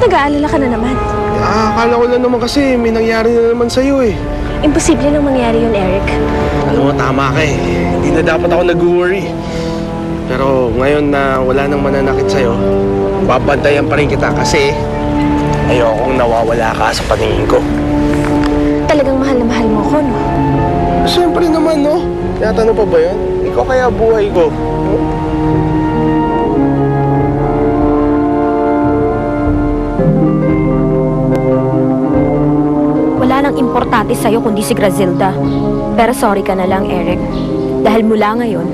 nag-aalala ka na naman? Akala ko lang naman kasi may nangyari na naman sa'yo eh. Imposible nang mangyari yun, Eric. Alam mo, tama ka eh. Hindi na dapat ako nag-worry. Pero ngayon na wala nang mananakit sa'yo, babantayan pa rin kita kasi ayokong nawawala ka sa paningin ko. Talagang mahal na mahal mo ko, no? Siyempre naman, no? Tinatanong pa ba yun? Ikaw kaya buhay ko. Wala nang importante sa'yo kundi si Grazilda. Pero sorry ka na lang, Eric. Dahil mula ngayon,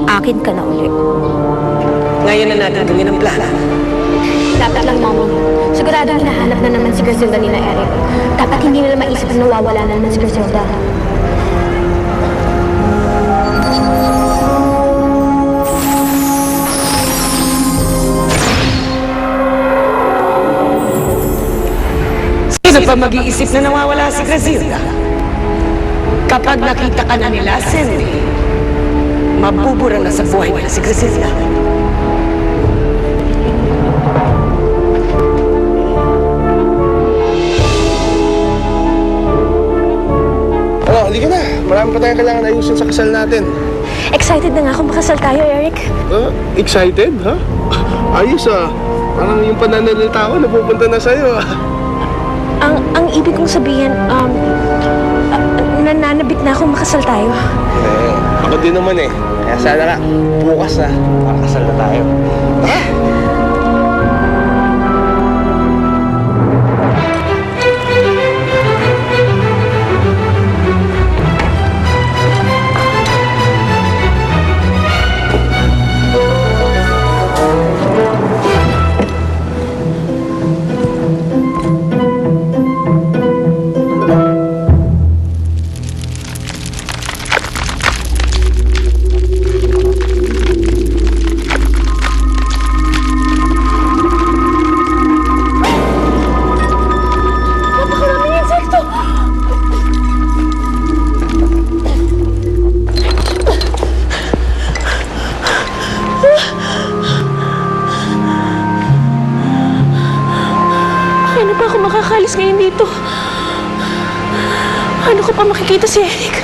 akin ka na ulit. Ngayon na natin gawin ang plano. Dapat lang, Mommy. Sigurado hinahanap na naman si Grazilda ni na Eric. Dapat hindi nila maisip na nawawala na naman si Grazilda. Sino pa mag-iisip na nawawala si Grazilda? Kapag nakita ka na nila, Cindy, mabubura na sa buhay nila si Grazilda. Halika na. Marami pa tayong kailangan ayusin sa kasal natin. Excited na nga kung makasal tayo, Eric. Excited, ha? Ayos ah. Parang yung pananalita ko napupunta na sa'yo ah. Ang ibig kong sabihin, nananabik na akong makasal tayo. Ako din naman eh. Kaya sana nga, bukas na, makakasal na tayo. Tara! Paano pa ako makakalis ngayon dito? Paano ko pa makikita si Eric?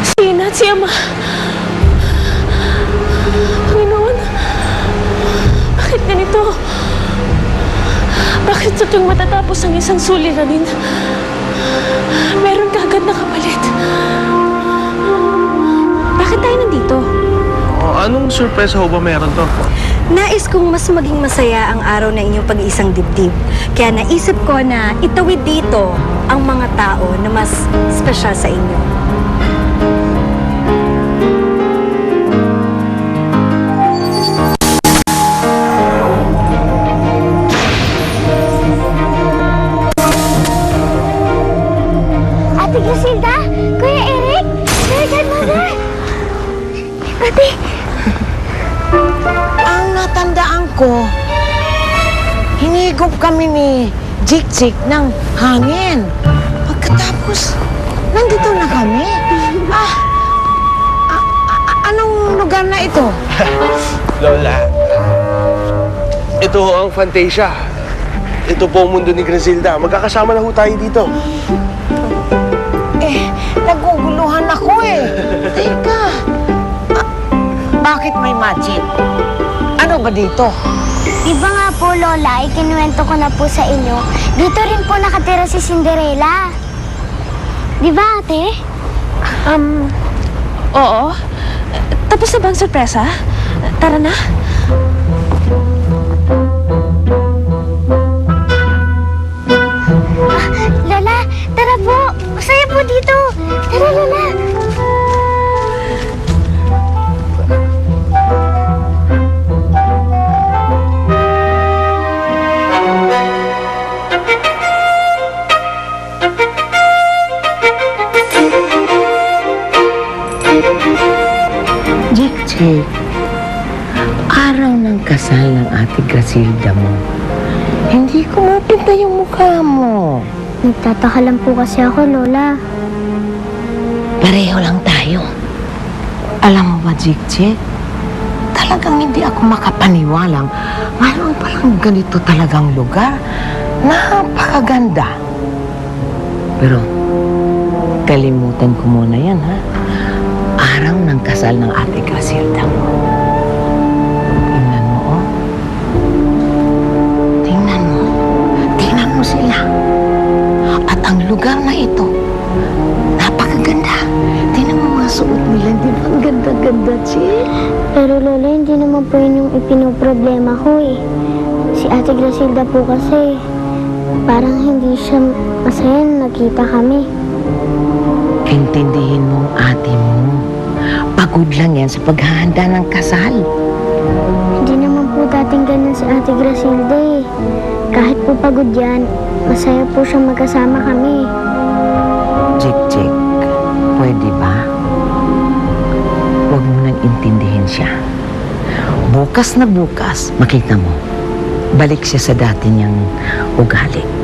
Si Ina at si Ama? Panginoon, bakit ganito? Bakit sa tuwing matatapos ang isang suliranin, meron ka agad na kapalit? Bakit tayo nandito? Anong surprise ho ba meron to? Nais kong mas maging masaya ang araw na inyong pag-iisang dibdib. Kaya naisip ko na itawid dito ang mga tao na mas espesyal sa inyo. Ate Grazilda! Kuya Eric! Kuya Grandmother! Ate! Ang natandaan ko, hinigop kami ni Jik-Jik ng hangin. Pagkatapos, nandito na kami. Anong lugar na ito? Lola, ito ho ang Fantasia. Ito po ang mundo ni Grazilda. Magkakasama na ho tayo dito. Naguguluhan ako eh. Teka, bakit may magic? Ano ba dito? Di ba nga po, Lola, ikinuwento ko na po sa inyo, dito rin po nakatira si Cinderella. Di ba, ate? Oo. Tapos na ba ang sorpresa? Tara na. Lola, tara po. Masaya po dito. Tara, Lola. Jik-Jik, araw ng kasal ng ate Grazilda mo. Hindi kumapinta yung mukha mo. Nagtataka lang po kasi ako, Lola. Pareho lang tayo. Alam mo ba, Jik-Jik? talagang hindi ako makapaniwalang mayroon palang ganito talagang lugar. Napakaganda. Pero, kalimutan ko muna yan, ha? Araw ng kasal ng Ate Grasilda mo. Tingnan mo, oh. Tingnan mo. Tingnan mo sila. At ang lugar na ito, napakaganda. Tingnan mo mga suot nila. Di ba ang ganda-ganda, Chick? Pero Lola, hindi naman po yun yung ipinoproblema ko eh. Si Ate Grasilda po kasi, parang hindi siya masaya na nakita kami. Intindihin mo ang ate mo. Pagod lang yan sa paghahanda ng kasal. Hindi naman po dating ganyan si Ate Grasilda eh. Kahit po pagod yan, masaya po siyang magkasama kami. Jik, pwede ba? Huwag mo nang intindihin siya. Bukas na bukas, makita mo, balik siya sa dati niyang ugali.